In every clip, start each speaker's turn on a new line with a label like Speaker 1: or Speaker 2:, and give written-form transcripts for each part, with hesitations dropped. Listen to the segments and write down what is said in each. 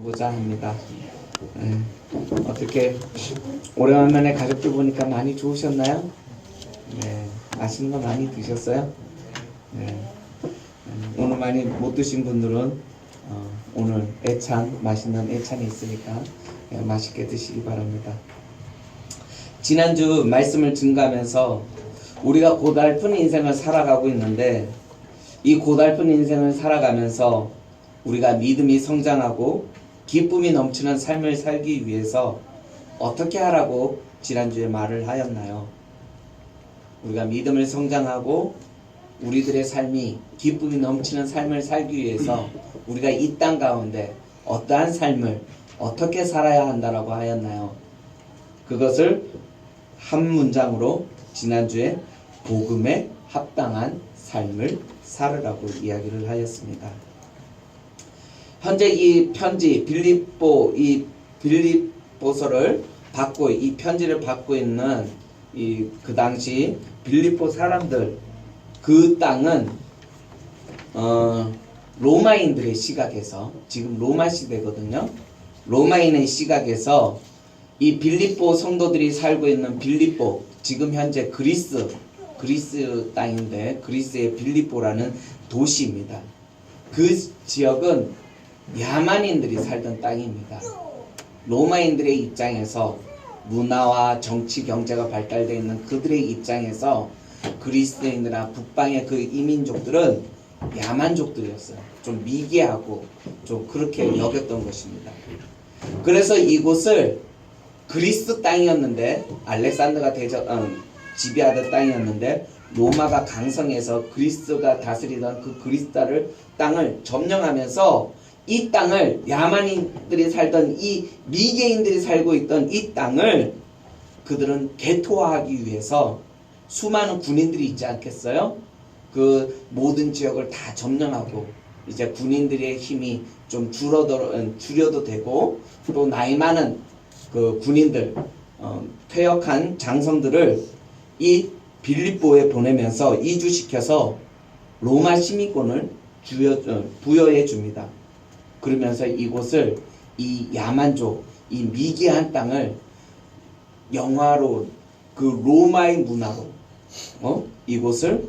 Speaker 1: 보자 합니다. 네. 어떻게 오래간만에 가족들 보니까 많이 좋으셨나요? 네. 맛있는 거 많이 드셨어요? 네. 오늘 많이 못 드신 분들은 오늘 맛있는 애찬이 있으니까 맛있게 드시기 바랍니다. 지난주 말씀을 증가하면서 우리가 고달픈 인생을 살아가고 있는데, 이 고달픈 인생을 살아가면서 우리가 믿음이 성장하고 기쁨이 넘치는 삶을 살기 위해서 어떻게 하라고 지난주에 말을 하였나요? 우리가 믿음을 성장하고 우리들의 삶이 기쁨이 넘치는 삶을 살기 위해서 우리가 이 땅 가운데 어떠한 삶을 어떻게 살아야 한다라고 하였나요? 그것을 한 문장으로 지난주에 복음에 합당한 삶을 살으라고 이야기를 하였습니다. 현재 이 편지 빌립보서를 받고, 이 편지를 받고 있는 그 당시 빌립보 사람들, 그 땅은 로마인들의 시각에서, 지금 로마 시대거든요. 로마인의 시각에서 이 빌립보 성도들이 살고 있는 빌립보, 지금 현재 그리스 땅인데, 그리스의 빌립보라는 도시입니다. 그 지역은 야만인들이 살던 땅입니다. 로마인들의 입장에서, 문화와 정치, 경제가 발달되어 있는 그들의 입장에서 그리스도인이나 북방의 그 이민족들은 야만족들이었어요. 좀 미개하고 좀 그렇게 여겼던 것입니다. 그래서 이곳을 그리스 땅이었는데, 알렉산더가 지배하던 땅이었는데, 로마가 강성해서 그리스가 다스리던 그 그리스 땅을 점령하면서 이 땅을, 야만인들이 살던, 이 미개인들이 살고 있던 이 땅을 그들은 개토화하기 위해서 수많은 군인들이 있지 않겠어요? 그 모든 지역을 다 점령하고, 이제 군인들의 힘이 좀 줄여도 되고, 또 나이 많은 그 군인들, 퇴역한 장성들을 이 빌립보에 보내면서 이주시켜서 로마 시민권을 부여해 줍니다. 그러면서 이곳을, 이 야만족, 이 미개한 땅을 영화로, 그 로마의 문화로 이곳을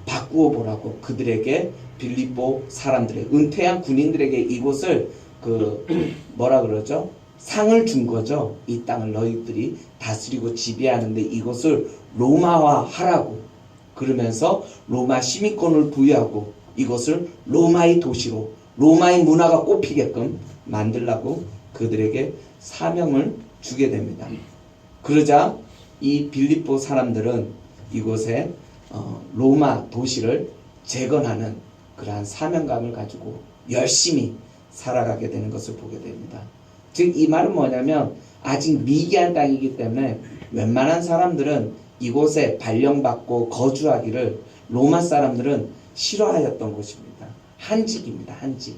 Speaker 1: 바꾸어 보라고 그들에게, 빌립보 사람들의 은퇴한 군인들에게 이곳을 상을 준 거죠. 이 땅을 너희들이 다스리고 지배하는데 이곳을 로마화 하라고. 그러면서 로마 시민권을 부여하고 이곳을 로마의 도시로, 로마의 문화가 꽃피게끔 만들라고 그들에게 사명을 주게 됩니다. 그러자 이 빌립보 사람들은 이곳에 로마 도시를 재건하는 그러한 사명감을 가지고 열심히 살아가게 되는 것을 보게 됩니다. 즉, 이 말은 뭐냐면, 아직 미개한 땅이기 때문에 웬만한 사람들은 이곳에 발령받고 거주하기를 로마 사람들은 싫어하였던 곳입니다. 한직입니다. 한직.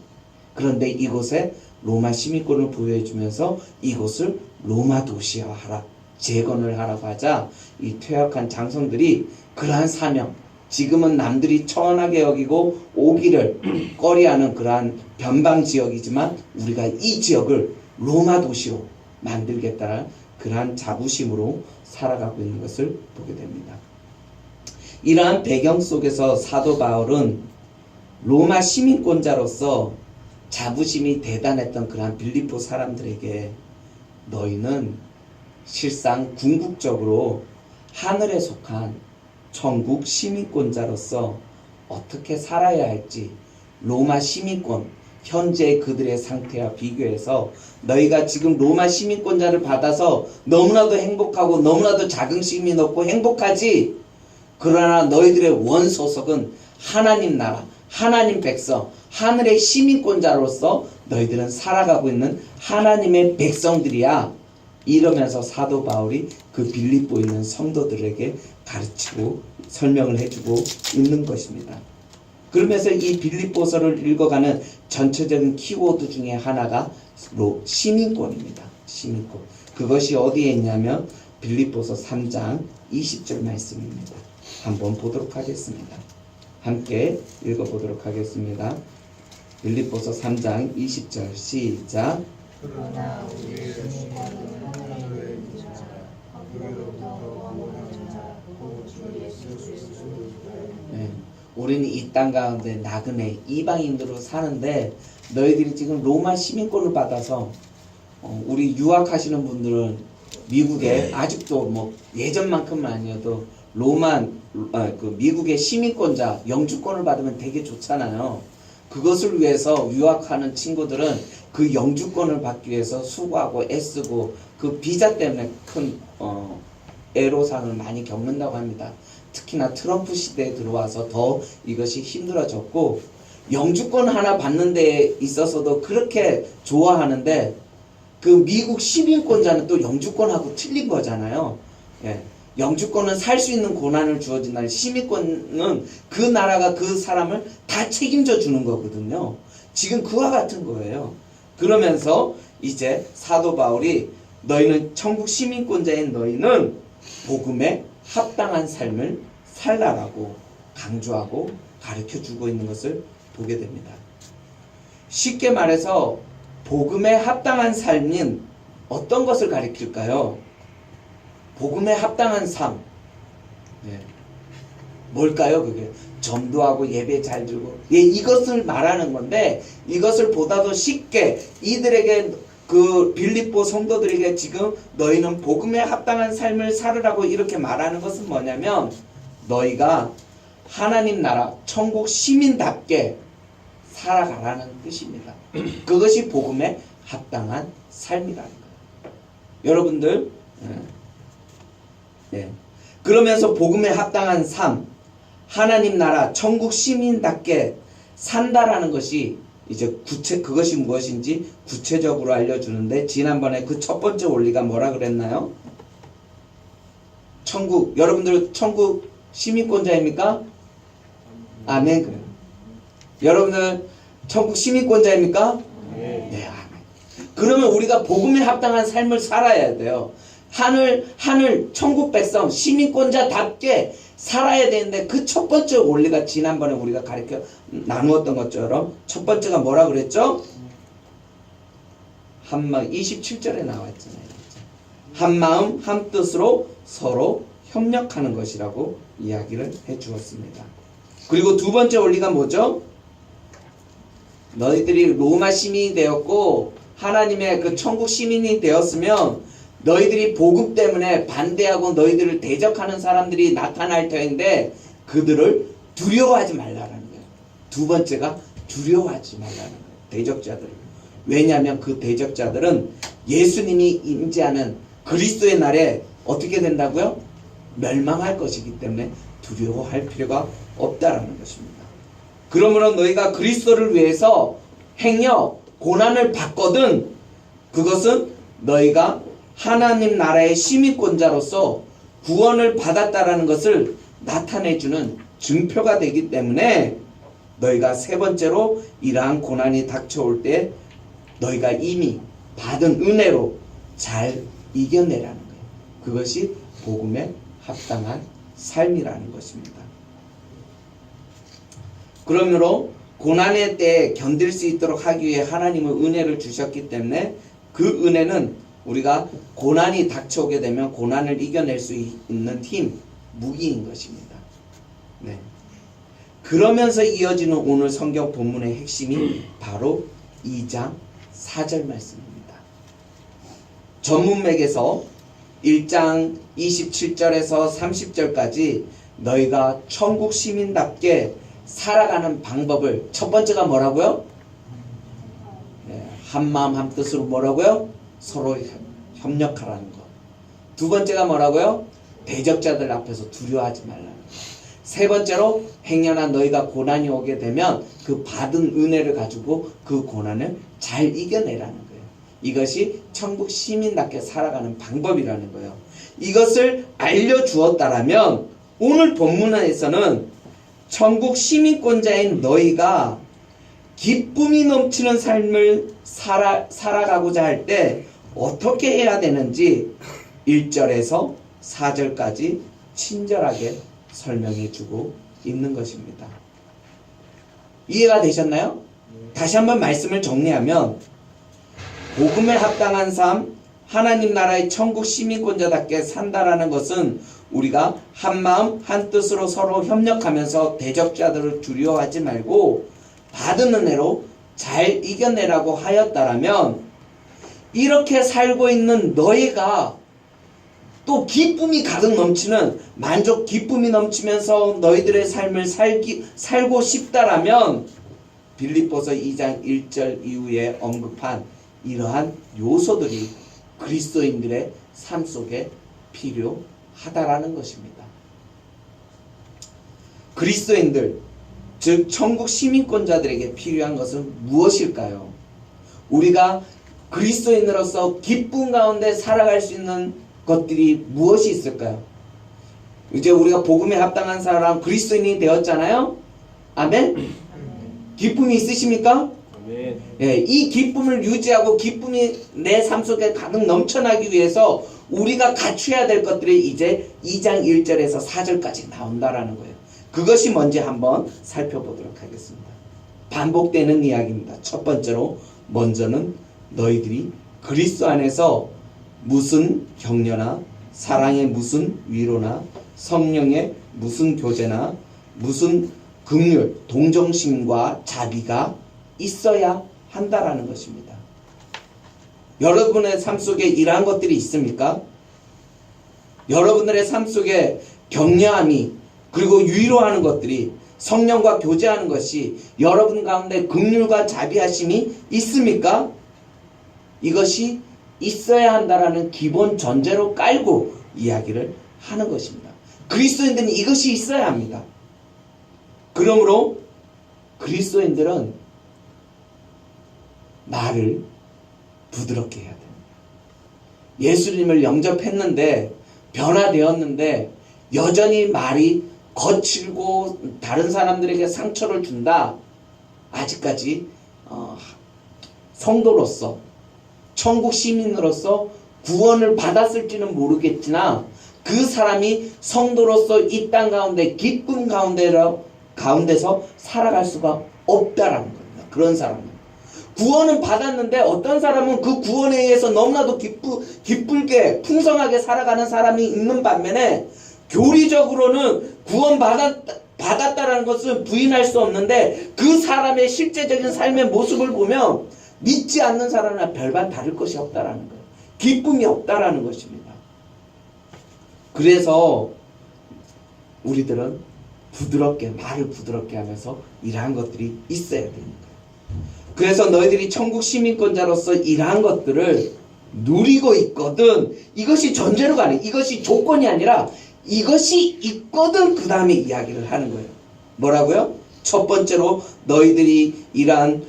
Speaker 1: 그런데 이곳에 로마 시민권을 부여해 주면서 이곳을 로마 도시화하라, 재건을 하라고 하자, 이 퇴역한 장성들이 그러한 사명, 지금은 남들이 천하게 여기고 오기를 꺼리하는 그러한 변방 지역이지만 우리가 이 지역을 로마 도시로 만들겠다는 그러한 자부심으로 살아가고 있는 것을 보게 됩니다. 이러한 배경 속에서 사도 바울은 로마 시민권자로서 자부심이 대단했던 그러한 빌립보 사람들에게, 너희는 실상 궁극적으로 하늘에 속한 천국 시민권자로서 어떻게 살아야 할지, 로마 시민권, 현재 그들의 상태와 비교해서 너희가 지금 로마 시민권자를 받아서 너무나도 행복하고 너무나도 자긍심이 높고 행복하지, 그러나 너희들의 원소속은 하나님 나라, 하나님 백성, 하늘의 시민권자로서 너희들은 살아가고 있는 하나님의 백성들이야. 이러면서 사도 바울이 그 빌립보에 있는 성도들에게 가르치고 설명을 해주고 있는 것입니다. 그러면서 이 빌립보서를 읽어가는 전체적인 키워드 중에 하나가 시민권입니다. 시민권. 그것이 어디에 있냐면 빌립보서 3장 20절 말씀입니다. 한번 보도록 하겠습니다. 함께 읽어보도록 하겠습니다. 빌립보서 3장 20절 시작.
Speaker 2: 그러나 우리의 시민권은 하늘에 있는 자, 거기로부터 원하는 자, 곧 주 예수 그리스도를
Speaker 1: 네. 우리는 이 땅 가운데 나그네 이방인으로 사는데 너희들이 지금 로마 시민권을 받아서 우리 유학하시는 분들은 미국에 아직도 뭐 예전만큼은 아니어도 그 미국의 시민권자 영주권을 받으면 되게 좋잖아요. 그것을 위해서 유학하는 친구들은 그 영주권을 받기 위해서 수고하고 애쓰고 그 비자 때문에 큰 애로사항을 많이 겪는다고 합니다. 특히나 트럼프 시대에 들어와서 더 이것이 힘들어졌고, 영주권 하나 받는 데 있어서도 그렇게 좋아하는데 그 미국 시민권자는 또 영주권하고 틀린 거잖아요. 예. 영주권은 살 수 있는 고난을 주어진다는, 시민권은 그 나라가 그 사람을 다 책임져 주는 거거든요. 지금 그와 같은 거예요. 그러면서 이제 사도 바울이 너희는 천국 시민권자인 너희는 복음에 합당한 삶을 살라라고 강조하고 가르쳐 주고 있는 것을 보게 됩니다. 쉽게 말해서 복음에 합당한 삶인 어떤 것을 가리킬까요? 복음에 합당한 삶. 예. 뭘까요, 그게? 전도하고 예배 잘 드리고. 예, 이것을 말하는 건데, 이것을 보다도 쉽게 이들에게, 그 빌립보 성도들에게 지금 너희는 복음에 합당한 삶을 살으라고 이렇게 말하는 것은 뭐냐면, 너희가 하나님 나라, 천국 시민답게 살아가라는 뜻입니다. 그것이 복음에 합당한 삶이라는 거예요. 여러분들, 예. 그러면서 복음에 합당한 삶, 하나님 나라, 천국 시민답게 산다라는 것이 이제 그것이 무엇인지 구체적으로 알려주는데, 지난번에 그 첫 번째 원리가 뭐라 그랬나요? 여러분들 천국 시민권자입니까? 아멘. 그래요. 여러분들 천국 시민권자입니까? 네, 아멘. 그러면 우리가 복음에 합당한 삶을 살아야 돼요. 하늘, 천국 백성, 시민권자답게 살아야 되는데, 그 첫 번째 원리가 지난번에 우리가 나누었던 것처럼 첫 번째가 뭐라 그랬죠? 한마음, 27절에 나와있잖아요. 한마음, 한뜻으로 서로 협력하는 것이라고 이야기를 해 주었습니다. 그리고 두 번째 원리가 뭐죠? 너희들이 로마 시민이 되었고 하나님의 그 천국 시민이 되었으면 너희들이 복음 때문에 반대하고 너희들을 대적하는 사람들이 나타날 터인데 그들을 두려워하지 말라는 거예요. 두 번째가 두려워하지 말라는 거예요. 대적자들을. 왜냐하면 그 대적자들은 예수님이 임재하는 그리스도의 날에 어떻게 된다고요? 멸망할 것이기 때문에 두려워할 필요가 없다라는 것입니다. 그러므로 너희가 그리스도를 위해서 행여 고난을 받거든 그것은 너희가 하나님 나라의 시민권자로서 구원을 받았다라는 것을 나타내주는 증표가 되기 때문에 너희가 세 번째로 이러한 고난이 닥쳐올 때 너희가 이미 받은 은혜로 잘 이겨내라는 거예요. 그것이 복음에 합당한 삶이라는 것입니다. 그러므로 고난의 때에 견딜 수 있도록 하기 위해 하나님은 은혜를 주셨기 때문에 그 은혜는 우리가 고난이 닥쳐오게 되면 고난을 이겨낼 수 있는 힘, 무기인 것입니다. 네. 그러면서 이어지는 오늘 성경 본문의 핵심이 바로 2장 4절 말씀입니다. 전문맥에서 1장 27절에서 30절까지 너희가 천국 시민답게 살아가는 방법을, 첫 번째가 뭐라고요? 네, 한마음 한뜻으로 뭐라고요? 서로 협력하라는 것. 두 번째가 뭐라고요? 대적자들 앞에서 두려워하지 말라는 것. 세 번째로 행여나 너희가 고난이 오게 되면 그 받은 은혜를 가지고 그 고난을 잘 이겨내라는 거예요. 이것이 천국 시민답게 살아가는 방법이라는 거예요. 이것을 알려주었다라면 오늘 본문에서는 천국 시민권자인 너희가 기쁨이 넘치는 삶을 살아가고자 할 때 어떻게 해야 되는지 1절에서 4절까지 친절하게 설명해 주고 있는 것입니다. 이해가 되셨나요? 다시 한번 말씀을 정리하면 복음에 합당한 삶, 하나님 나라의 천국 시민권자답게 산다라는 것은 우리가 한마음 한뜻으로 서로 협력하면서 대적자들을 두려워하지 말고 받은 은혜로 잘 이겨내라고 하였다라면, 이렇게 살고 있는 너희가 또 기쁨이 가득 넘치는, 만족 기쁨이 넘치면서 너희들의 삶을 살고 싶다라면 빌립보서 2장 1절 이후에 언급한 이러한 요소들이 그리스도인들의 삶 속에 필요하다라는 것입니다. 그리스도인들, 즉 천국 시민권자들에게 필요한 것은 무엇일까요? 우리가 그리스도인으로서 기쁨 가운데 살아갈 수 있는 것들이 무엇이 있을까요? 이제 우리가 복음에 합당한 사람 그리스도인이 되었잖아요. 아멘? 기쁨이 있으십니까?
Speaker 3: 아멘.
Speaker 1: 예, 이 기쁨을 유지하고 기쁨이 내 삶 속에 가득 넘쳐나기 위해서 우리가 갖춰야 될 것들이 이제 2장 1절에서 4절까지 나온다라는 거예요. 그것이 뭔지 한번 살펴보도록 하겠습니다. 반복되는 이야기입니다. 첫 번째로, 먼저는 너희들이 그리스도 안에서 무슨 격려나 사랑의 무슨 위로나 성령의 무슨 교제나 무슨 긍휼, 동정심과 자비가 있어야 한다라는 것입니다. 여러분의 삶 속에 이러한 것들이 있습니까? 여러분들의 삶 속에 격려함이, 그리고 위로하는 것들이, 성령과 교제하는 것이 여러분 가운데 긍휼과 자비하심이 있습니까? 이것이 있어야 한다라는 기본 전제로 깔고 이야기를 하는 것입니다. 그리스도인들은 이것이 있어야 합니다. 그러므로 그리스도인들은 말을 부드럽게 해야 됩니다. 예수님을 영접했는데, 변화되었는데 여전히 말이 거칠고 다른 사람들에게 상처를 준다. 아직까지 성도로서, 천국 시민으로서 구원을 받았을지는 모르겠으나 그 사람이 성도로서 이 땅 가운데 기쁨 가운데서 살아갈 수가 없다라는 겁니다. 그런 사람은 구원은 받았는데, 어떤 사람은 그 구원에 의해서 너무나도 기쁘게 풍성하게 살아가는 사람이 있는 반면에, 교리적으로는 구원 받았다라는 것을 부인할 수 없는데 그 사람의 실제적인 삶의 모습을 보면 믿지 않는 사람이나 별반 다를 것이 없다라는 거예요. 기쁨이 없다라는 것입니다. 그래서 우리들은 말을 부드럽게 하면서 이러한 것들이 있어야 됩니다. 그래서 너희들이 천국 시민권자로서 이러한 것들을 누리고 있거든. 이것이 전제로가 아니에요. 이것이 조건이 아니라 이것이 있거든. 그 다음에 이야기를 하는 거예요. 뭐라고요? 첫 번째로 너희들이 이러한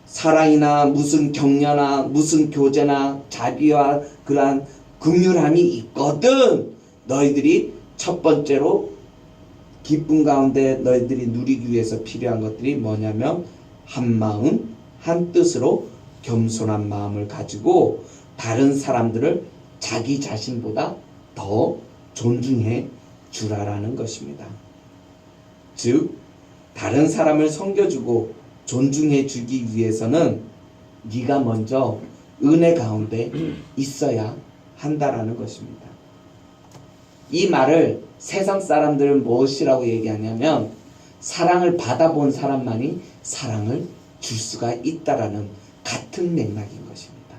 Speaker 1: 사랑이나 무슨 격려나 무슨 교제나 자비와 그러한 긍휼함이 있거든. 너희들이 첫 번째로 기쁨 가운데 너희들이 누리기 위해서 필요한 것들이 뭐냐면, 한 마음 한 뜻으로 겸손한 마음을 가지고 다른 사람들을 자기 자신보다 더 존중해 주라라는 것입니다. 즉 다른 사람을 섬겨주고 존중해 주기 위해서는 네가 먼저 은혜 가운데 있어야 한다라는 것입니다. 이 말을 세상 사람들은 무엇이라고 얘기하냐면, 사랑을 받아본 사람만이 사랑을 줄 수가 있다라는 같은 맥락인 것입니다.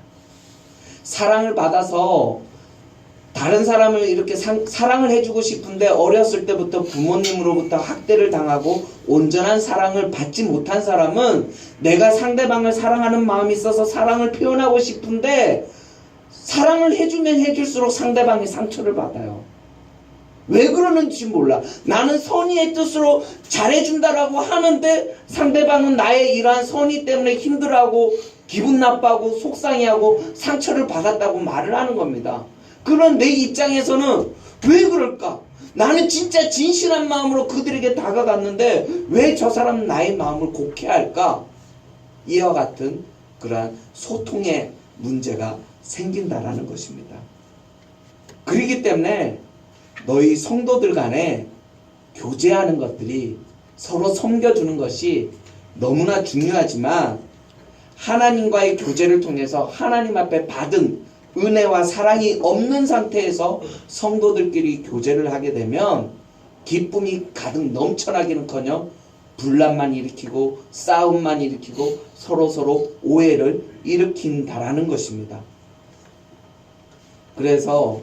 Speaker 1: 사랑을 받아서 다른 사람을 이렇게 사랑을 해주고 싶은데 어렸을 때부터 부모님으로부터 학대를 당하고 온전한 사랑을 받지 못한 사람은 내가 상대방을 사랑하는 마음이 있어서 사랑을 표현하고 싶은데 사랑을 해주면 해줄수록 상대방이 상처를 받아요. 왜 그러는지 몰라. 나는 선의의 뜻으로 잘해준다라고 하는데 상대방은 나의 이러한 선의 때문에 힘들어하고 기분 나빠하고 속상해하고 상처를 받았다고 말을 하는 겁니다. 그런 내 입장에서는 왜 그럴까? 나는 진짜 진실한 마음으로 그들에게 다가갔는데 왜 저 사람은 나의 마음을 곡해할까? 이와 같은 그러한 소통의 문제가 생긴다라는 것입니다. 그렇기 때문에 너희 성도들 간에 교제하는 것들이, 서로 섬겨주는 것이 너무나 중요하지만 하나님과의 교제를 통해서 하나님 앞에 받은 은혜와 사랑이 없는 상태에서 성도들끼리 교제를 하게 되면 기쁨이 가득 넘쳐나기는커녕 분란만 일으키고 싸움만 일으키고 서로 오해를 일으킨다라는 것입니다. 그래서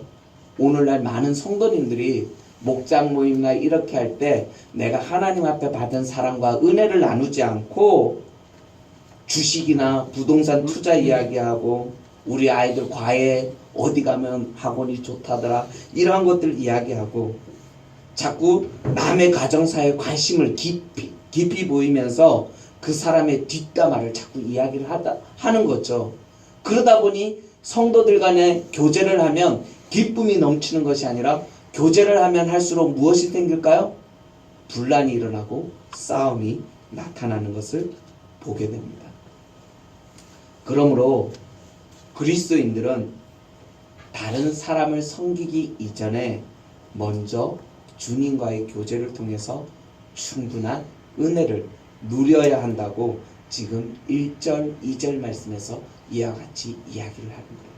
Speaker 1: 오늘날 많은 성도님들이 목장 모임이나 이렇게 할 때 내가 하나님 앞에 받은 사랑과 은혜를 나누지 않고 주식이나 부동산 투자 이야기하고 우리 아이들 과외 어디 가면 학원이 좋다더라 이러한 것들 이야기하고 자꾸 남의 가정사에 관심을 깊이 보이면서 그 사람의 뒷담화를 자꾸 이야기를 하는 거죠. 그러다 보니 성도들 간에 교제를 하면 기쁨이 넘치는 것이 아니라 교제를 하면 할수록 무엇이 생길까요? 분란이 일어나고 싸움이 나타나는 것을 보게 됩니다. 그러므로 그리스도인들은 다른 사람을 섬기기 이전에 먼저 주님과의 교제를 통해서 충분한 은혜를 누려야 한다고 지금 1절, 2절 말씀에서 이와 같이 이야기를 하는 거예요.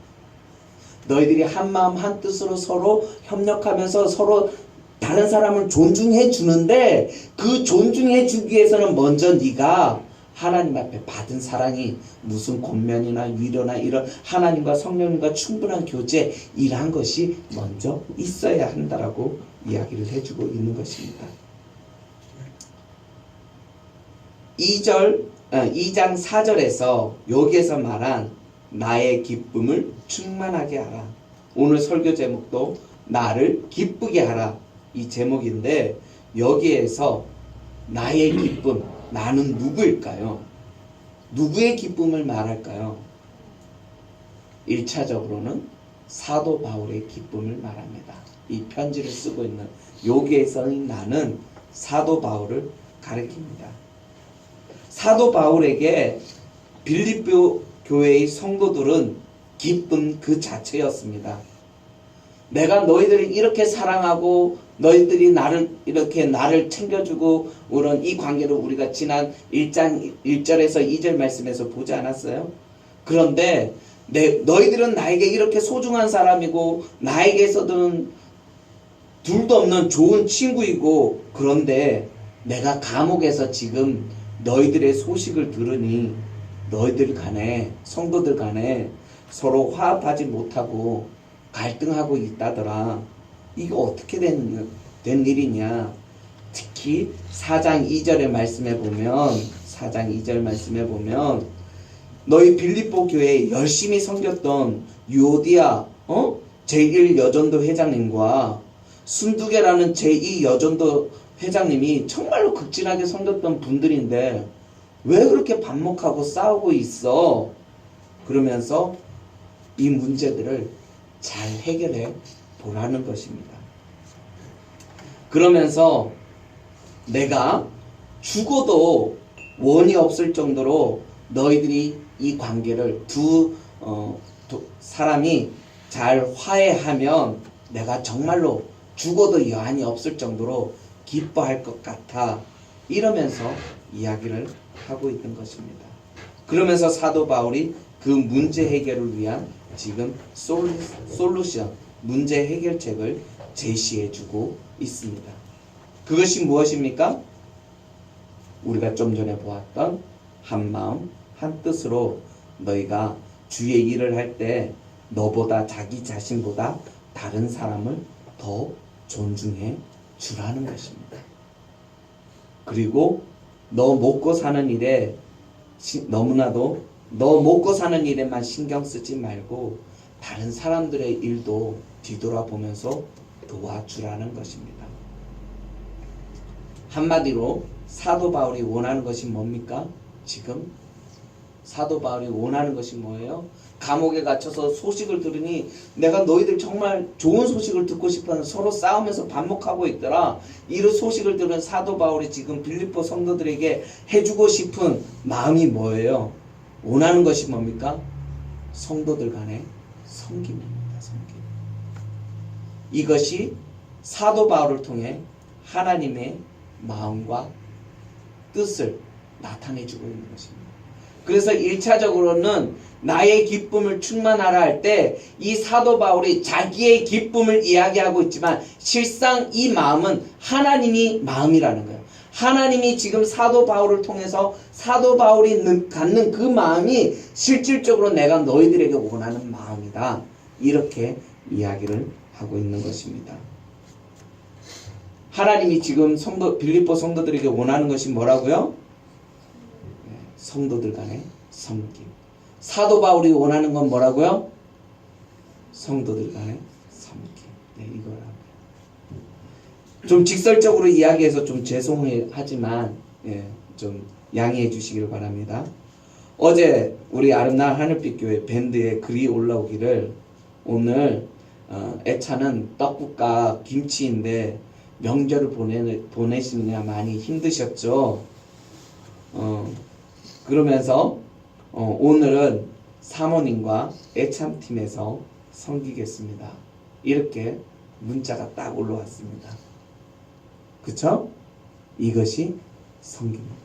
Speaker 1: 너희들이 한마음 한뜻으로 서로 협력하면서 서로 다른 사람을 존중해 주는데 그 존중해 주기 위해서는 먼저 네가 하나님 앞에 받은 사랑이 무슨 권면이나 위로나 이런 하나님과 성령님과 충분한 교제 이러한 것이 먼저 있어야 한다라고 이야기를 해주고 있는 것입니다. 2장 4절에서 여기에서 말한 나의 기쁨을 충만하게 하라. 오늘 설교 제목도 나를 기쁘게 하라 이 제목인데 여기에서 나의 기쁨 나는 누구일까요? 누구의 기쁨을 말할까요? 1차적으로는 사도 바울의 기쁨을 말합니다. 이 편지를 쓰고 있는 여기에서는 나는 사도 바울을 가리킵니다. 사도 바울에게 빌립보 교회의 성도들은 기쁨 그 자체였습니다. 내가 너희들을 이렇게 사랑하고 너희들이 나를 챙겨주고 그런 이 관계를 우리가 지난 1장 1절에서 2절 말씀에서 보지 않았어요? 그런데 너희들은 나에게 이렇게 소중한 사람이고 나에게서는 둘도 없는 좋은 친구이고 그런데 내가 감옥에서 지금 너희들의 소식을 들으니 너희들 간에 성도들 간에 서로 화합하지 못하고 갈등하고 있다더라. 이거 어떻게 된 일이냐. 특히 4장 2절의 말씀에 보면 4장 2절 말씀에 보면 너희 빌립보 교회에 열심히 섬겼던 유오디아 제1여전도 회장님과 순두계라는 제2여전도 회장님이 정말로 극진하게 섬겼던 분들인데 왜 그렇게 반목하고 싸우고 있어? 그러면서 이 문제들을 잘 해결해 보라는 것입니다. 그러면서 내가 죽어도 원이 없을 정도로 너희들이 이 관계를 두 사람이 잘 화해하면 내가 정말로 죽어도 여한이 없을 정도로 기뻐할 것 같아. 이러면서 이야기를 하고 있는 것입니다. 그러면서 사도 바울이 그 문제 해결을 위한 지금 솔루션, 문제 해결책을 제시해주고 있습니다. 그것이 무엇입니까? 우리가 좀 전에 보았던 한마음 한뜻으로 너희가 주의 일을 할 때 너보다 자기 자신보다 다른 사람을 더 존중해 주라는 것입니다. 그리고 너 먹고 사는 일에 너무나도 너 먹고 사는 일에만 신경 쓰지 말고 다른 사람들의 일도 뒤돌아보면서 도와주라는 것입니다. 한마디로 사도 바울이 원하는 것이 뭡니까? 지금 사도 바울이 원하는 것이 뭐예요? 감옥에 갇혀서 소식을 들으니 내가 너희들 정말 좋은 소식을 듣고 싶었는데 서로 싸우면서 반목하고 있더라. 이런 소식을 들은 사도 바울이 지금 빌립보 성도들에게 해주고 싶은 마음이 뭐예요? 원하는 것이 뭡니까? 성도들 간의 섬김입니다. 섬김. 이것이 사도 바울을 통해 하나님의 마음과 뜻을 나타내주고 있는 것입니다. 그래서 1차적으로는 나의 기쁨을 충만하라 할 때 이 사도 바울이 자기의 기쁨을 이야기하고 있지만 실상 이 마음은 하나님이 마음이라는 거예요. 하나님이 지금 사도 바울을 통해서 사도 바울이 갖는 그 마음이 실질적으로 내가 너희들에게 원하는 마음이다. 이렇게 이야기를 하고 있는 것입니다. 하나님이 지금 빌립보 성도들에게 원하는 것이 뭐라고요? 성도들 간의 섬김. 사도 바울이 원하는 건 뭐라고요? 성도들 간의 섬김. 네, 이거라고요. 좀 직설적으로 이야기해서 좀 죄송하지만 좀 양해해 주시기를 바랍니다. 어제 우리 아름다운 하늘빛 교회 밴드에 글이 올라오기를 오늘 애차는 떡국과 김치인데 명절을 보내시느냐 많이 힘드셨죠? 그러면서 오늘은 사모님과 애참팀에서 섬기겠습니다. 이렇게 문자가 딱 올라왔습니다. 그쵸? 이것이 섬김입니다.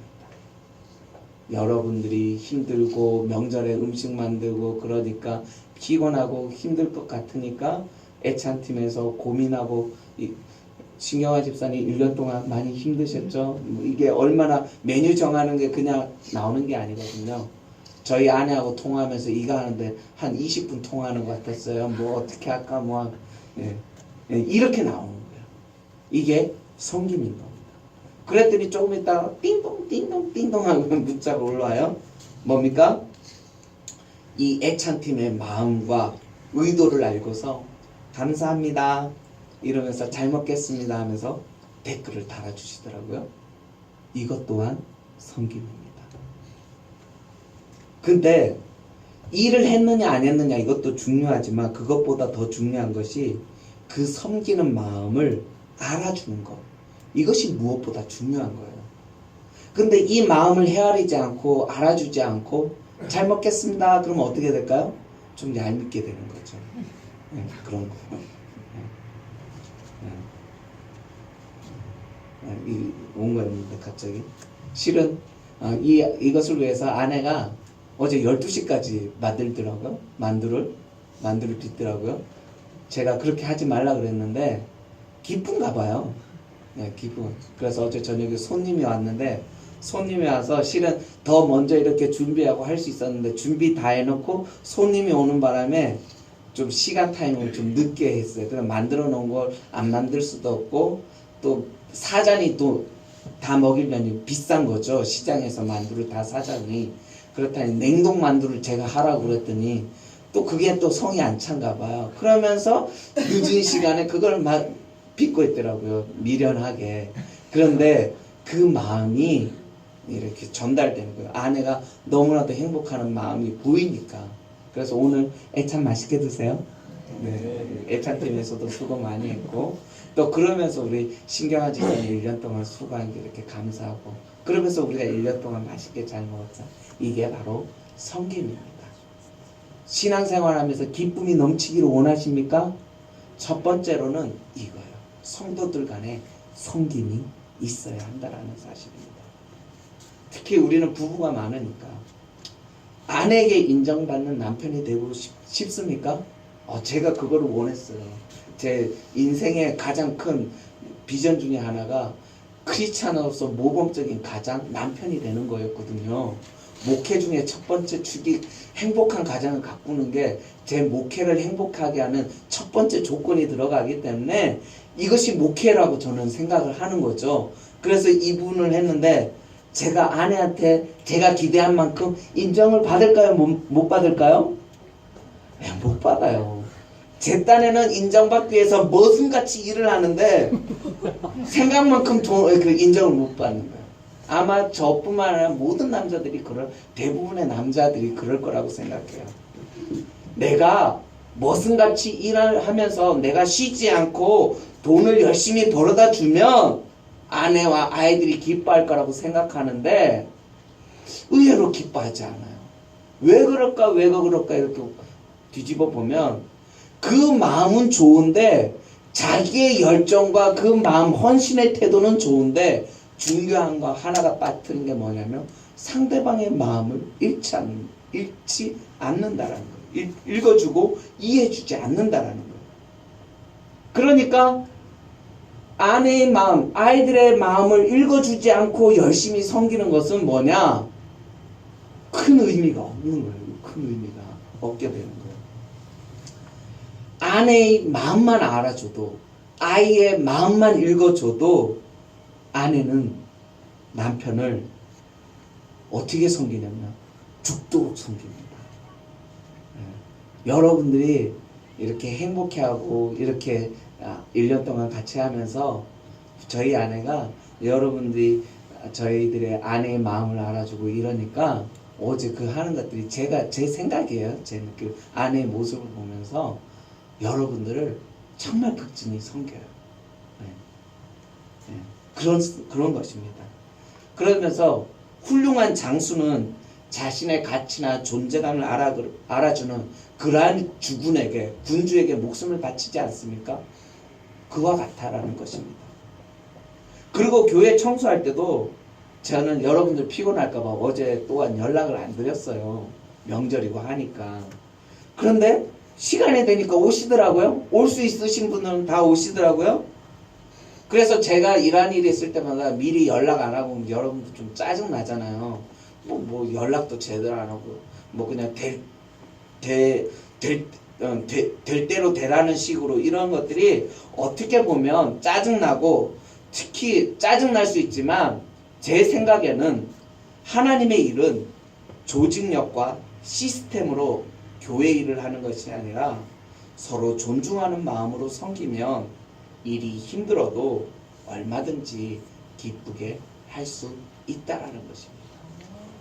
Speaker 1: 여러분들이 힘들고 명절에 음식 만들고 그러니까 피곤하고 힘들 것 같으니까 애참팀에서 고민하고 신경화 집사님 1년 동안 많이 힘드셨죠? 이게 얼마나 메뉴 정하는 게 그냥 나오는 게 아니거든요. 저희 아내하고 통화하면서 이거 하는데 한 20분 통화하는 것 같았어요. 뭐 어떻게 할까 이렇게 나오는 거예요. 이게 섬김인 겁니다. 그랬더니 조금 있다가 띵동 띵동 띵동 하고 문자가 올라와요. 뭡니까? 이 애찬팀의 마음과 의도를 알고서 감사합니다 이러면서 잘 먹겠습니다 하면서 댓글을 달아주시더라고요. 이것 또한 섬김입니다. 근데 일을 했느냐 안 했느냐 이것도 중요하지만 그것보다 더 중요한 것이 그 섬기는 마음을 알아주는 것. 이것이 무엇보다 중요한 거예요. 근데 이 마음을 헤아리지 않고 알아주지 않고 잘 먹겠습니다 그러면 어떻게 될까요? 좀 얄밉게 되는 거죠. 그런 거예요. 온 거였는데 갑자기 실은 이것을 위해서 아내가 어제 12시까지 만들더라고요. 만두를 빚더라고요. 제가 그렇게 하지 말라 그랬는데 기쁜가 봐요. 기분. 그래서 어제 저녁에 손님이 왔는데 손님이 와서 실은 더 먼저 이렇게 준비하고 할 수 있었는데 준비 다 해놓고 손님이 오는 바람에 좀 시간 타임을 좀 늦게 했어요. 그럼 만들어 놓은 걸 안 만들 수도 없고 또 사자니 또 다 먹이려니 비싼 거죠. 시장에서 만두를 다 사자니. 그렇다니 냉동 만두를 제가 하라고 그랬더니 또 그게 또 성이 안 찬가 봐요. 그러면서 늦은 시간에 그걸 막 빚고 있더라고요. 미련하게. 그런데 그 마음이 이렇게 전달되는 거예요. 아내가 너무나도 행복하는 마음이 보이니까. 그래서 오늘 애참 맛있게 드세요. 네. 애참팀에서도 수고 많이 했고 또 그러면서 우리 신경화 집사님 1년 동안 수고한 게 이렇게 감사하고 그러면서 우리가 1년 동안 맛있게 잘 먹었죠. 이게 바로 섬김입니다. 신앙생활하면서 기쁨이 넘치기를 원하십니까? 첫 번째로는 이거예요. 성도들 간에 섬김이 있어야 한다는 사실입니다. 특히 우리는 부부가 많으니까 아내에게 인정받는 남편이 되고 싶습니까? 제가 그거를 원했어요. 제 인생의 가장 큰 비전 중에 하나가 크리스찬으로서 모범적인 가장 남편이 되는 거였거든요. 목회 중에 첫 번째 축이 행복한 가정을 가꾸는 게 제 목회를 행복하게 하는 첫 번째 조건이 들어가기 때문에 이것이 목회라고 저는 생각을 하는 거죠. 그래서 이 부분을 했는데 제가 아내한테 제가 기대한 만큼 인정을 받을까요? 못 받을까요? 못 받아요. 제 딴에는 인정받기 위해서 머슴같이 일을 하는데 생각만큼 그 인정을 못 받는 거예요. 아마 저뿐만 아니라 모든 남자들이 대부분의 남자들이 그럴 거라고 생각해요. 내가 머슴같이 일을 하면서 내가 쉬지 않고 돈을 열심히 벌어다 주면 아내와 아이들이 기뻐할 거라고 생각하는데 의외로 기뻐하지 않아요. 왜 그럴까 이렇게 뒤집어 보면 그 마음은 좋은데 자기의 열정과 그 마음 헌신의 태도는 좋은데 중요한 거 하나가 빠뜨린 게 뭐냐면 상대방의 마음을 읽지 않는다라는 거예요. 읽어주고 이해해주지 않는다라는 거예요. 그러니까 아내의 마음, 아이들의 마음을 읽어주지 않고 열심히 섬기는 것은 뭐냐? 큰 의미가 없는 거예요. 큰 의미가 없게 되는 거예요. 아내의 마음만 알아줘도, 아이의 마음만 읽어줘도 아내는 남편을 어떻게 섬기냐면 죽도록 섬깁니다. 여러분들이 이렇게 행복해하고 이렇게 1년 동안 같이 하면서 저희 아내가 여러분들이 저희들의 아내의 마음을 알아주고 이러니까 어제 그 하는 것들이 제 생각이에요. 제 그 아내의 모습을 보면서 여러분들을 정말 극진히 섬겨요. 그런 것입니다. 그러면서 훌륭한 장수는 자신의 가치나 존재감을 알아주는 그러한 주군에게, 군주에게 목숨을 바치지 않습니까? 그와 같다라는 것입니다. 그리고 교회 청소할 때도 저는 여러분들 피곤할까봐 어제 또한 연락을 안 드렸어요. 명절이고 하니까. 그런데 시간이 되니까 오시더라고요. 올 수 있으신 분은 다 오시더라고요. 그래서 제가 이러한 일이 있을 때마다 미리 연락 안 하고 여러분들 좀 짜증 나잖아요. 뭐 연락도 제대로 안 하고 뭐 그냥 될 대로 되라는 식으로 이런 것들이 어떻게 보면 짜증나고 특히 짜증날 수 있지만 제 생각에는 하나님의 일은 조직력과 시스템으로 교회 일을 하는 것이 아니라 서로 존중하는 마음으로 섬기면 일이 힘들어도 얼마든지 기쁘게 할 수 있다라는 것입니다.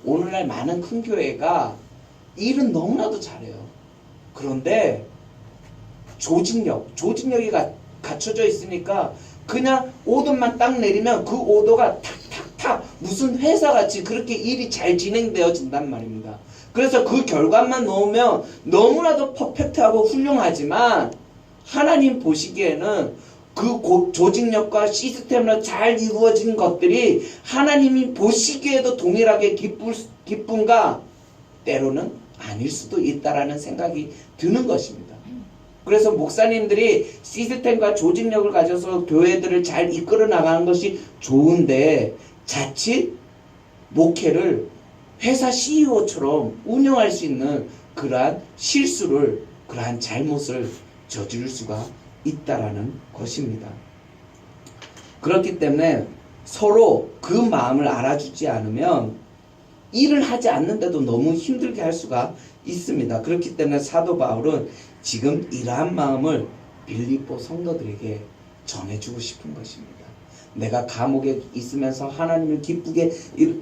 Speaker 1: 오늘날 많은 큰 교회가 일은 너무나도 잘해요. 그런데 조직력이 갖춰져 있으니까 그냥 오더만 딱 내리면 그 오더가 탁탁탁 무슨 회사같이 그렇게 일이 잘 진행되어진단 말입니다. 그래서 그 결과만 놓으면 너무나도 퍼펙트하고 훌륭하지만 하나님 보시기에는 그 조직력과 시스템으로 잘 이루어진 것들이 하나님이 보시기에도 동일하게 기쁨과 때로는 아닐 수도 있다라는 생각이 드는 것입니다. 그래서 목사님들이 시스템과 조직력을 가져서 교회들을 잘 이끌어 나가는 것이 좋은데 자칫 목회를 회사 CEO처럼 운영할 수 있는 그러한 실수를, 그러한 잘못을 저지를 수가 있다라는 것입니다. 그렇기 때문에 서로 그 마음을 알아주지 않으면 일을 하지 않는데도 너무 힘들게 할 수가 있습니다. 그렇기 때문에 사도 바울은 지금 이러한 마음을 빌립보 성도들에게 전해주고 싶은 것입니다. 내가 감옥에 있으면서 하나님을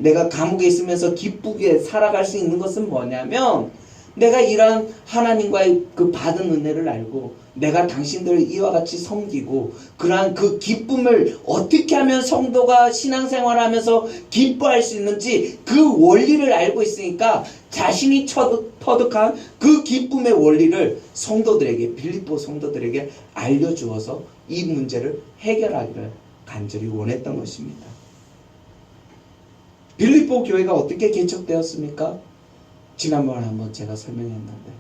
Speaker 1: 내가 감옥에 있으면서 기쁘게 살아갈 수 있는 것은 뭐냐면 내가 이러한 하나님과의 그 받은 은혜를 알고 내가 당신들을 이와 같이 섬기고 그러한 그 기쁨을 어떻게 하면 성도가 신앙생활하면서 기뻐할 수 있는지 그 원리를 알고 있으니까 자신이 터득한 그 기쁨의 원리를 성도들에게, 빌립보 성도들에게 알려주어서 이 문제를 해결하기를 간절히 원했던 것입니다. 빌립보 교회가 어떻게 개척되었습니까? 지난번에 한번 제가 설명했는데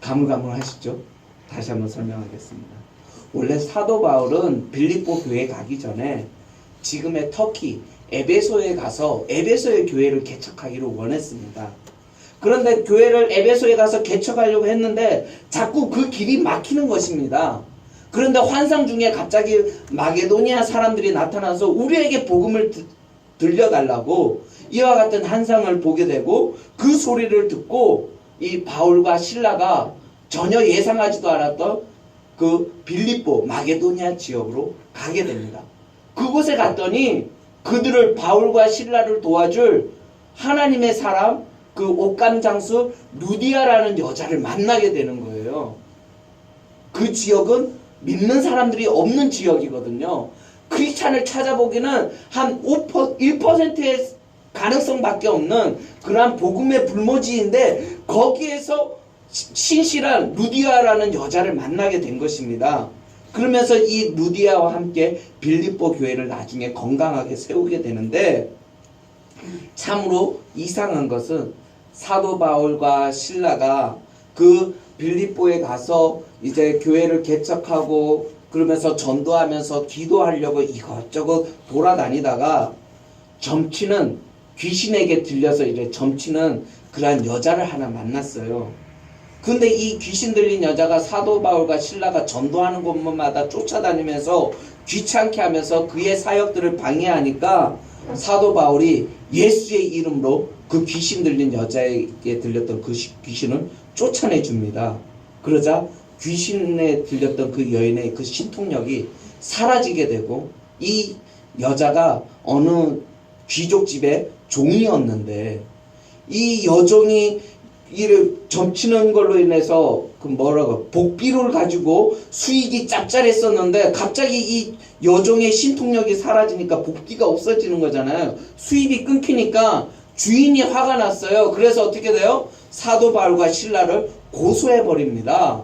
Speaker 1: 가물가물하시죠? 다시 한번 설명하겠습니다. 원래 사도 바울은 빌립보 교회에 가기 전에 지금의 터키 에베소에 가서 에베소의 교회를 개척하기를 원했습니다. 그런데 교회를 에베소에 가서 개척하려고 했는데 자꾸 그 길이 막히는 것입니다. 그런데 환상 중에 갑자기 마게도니아 사람들이 나타나서 우리에게 복음을 들려달라고 이와 같은 환상을 보게 되고 그 소리를 듣고 이 바울과 실라가 전혀 예상하지도 않았던 그 빌립보 마게도니아 지역으로 가게 됩니다. 그곳에 갔더니 그들을 바울과 실라를 도와줄 하나님의 사람 그 옥감장수 루디아라는 여자를 만나게 되는 거예요. 그 지역은 믿는 사람들이 없는 지역이거든요. 크리스찬을 찾아보기는 한 1%의 가능성밖에 없는 그러한 복음의 불모지인데 거기에서 신실한 루디아라는 여자를 만나게 된 것입니다. 그러면서 이 루디아와 함께 빌립보 교회를 나중에 건강하게 세우게 되는데 참으로 이상한 것은 사도 바울과 실라가 그 빌립보에 가서 이제 교회를 개척하고 그러면서 전도하면서 기도하려고 이것저것 돌아다니다가 점치는 귀신에게 들려서 이제 점치는 그러한 여자를 하나 만났어요. 근데 이 귀신 들린 여자가 사도 바울과 실라가 전도하는 곳마다 쫓아다니면서 귀찮게 하면서 그의 사역들을 방해하니까 사도 바울이 예수의 이름으로 그 귀신 들린 여자에게 들렸던 그 귀신을 쫓아내 줍니다. 그러자 귀신에 들렸던 그 여인의 그 신통력이 사라지게 되고 이 여자가 어느 귀족집의 종이었는데 이 여종이 이를 점치는 걸로 인해서 그 뭐라고 복비를 가지고 수익이 짭짤했었는데 갑자기 이 여종의 신통력이 사라지니까 복비가 없어지는 거잖아요. 수입이 끊기니까 주인이 화가 났어요. 그래서 어떻게 돼요? 사도 바울과 신라를 고소해 버립니다.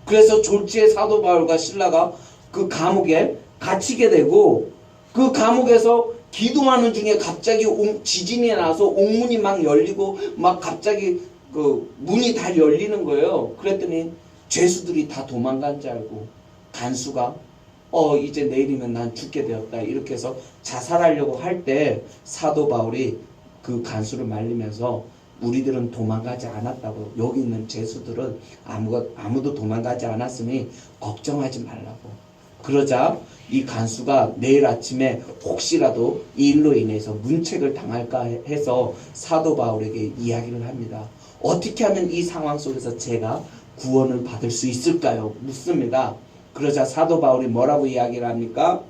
Speaker 1: 그래서 졸지에 사도 바울과 신라가 그 감옥에 갇히게 되고 그 감옥에서 기도하는 중에 갑자기 지진이 나서 옥문이 막 열리고 막 갑자기 그 문이 다 열리는 거예요. 그랬더니 죄수들이 다 도망간 줄 알고 간수가 이제 내일이면 난 죽게 되었다 이렇게 해서 자살하려고 할 때 사도 바울이 그 간수를 말리면서 우리들은 도망가지 않았다고, 여기 있는 죄수들은 아무도 도망가지 않았으니 걱정하지 말라고. 그러자 이 간수가 내일 아침에 혹시라도 이 일로 인해서 문책을 당할까 해서 사도 바울에게 이야기를 합니다. 어떻게 하면 이 상황 속에서 제가 구원을 받을 수 있을까요? 묻습니다. 그러자 사도 바울이 뭐라고 이야기를 합니까?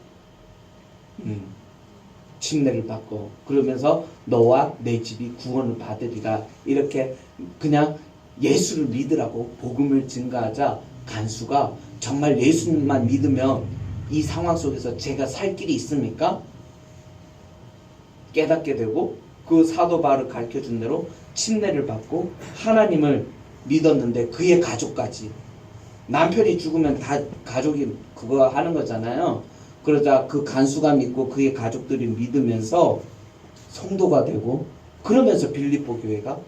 Speaker 1: 침례를 받고 그러면서 너와 내 집이 구원을 받으리라 이렇게 그냥 예수를 믿으라고 복음을 증가하자 간수가 정말 예수님만 믿으면 이 상황 속에서 제가 살 길이 있습니까? 깨닫게 되고 그 사도 바울을 가르쳐준 대로 침례를 받고 하나님을 믿었는데 그의 가족까지, 남편이 죽으면 다 가족이 그거 하는 거잖아요. 그러자 그 간수가 믿고 그의 가족들이 믿으면서 성도가 되고 그러면서 빌립보 교회가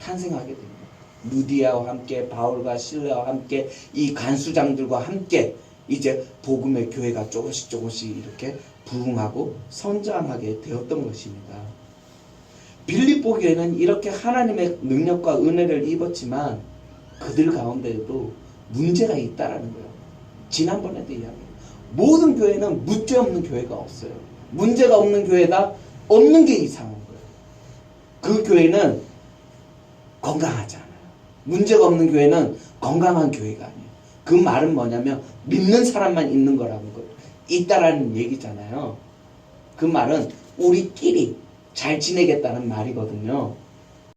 Speaker 1: 탄생하게 됩니다. 루디아와 함께 바울과 실라와 함께 이 간수장들과 함께 이제 복음의 교회가 조금씩 이렇게 부흥하고 성장하게 되었던 것입니다. 빌립보 교회는 이렇게 하나님의 능력과 은혜를 입었지만 그들 가운데에도 문제가 있다라는 거예요. 지난번에도 이야기했어요. 모든 교회는 문제 없는 교회가 없어요. 문제가 없는 교회다, 없는 게 이상한 거예요. 그 교회는 건강하지 않아요. 문제가 없는 교회는 건강한 교회가 아니에요. 그 말은 뭐냐면 믿는 사람만 있는 거라는 거예요. 있다라는 얘기잖아요. 그 말은 우리끼리 잘 지내겠다는 말이거든요.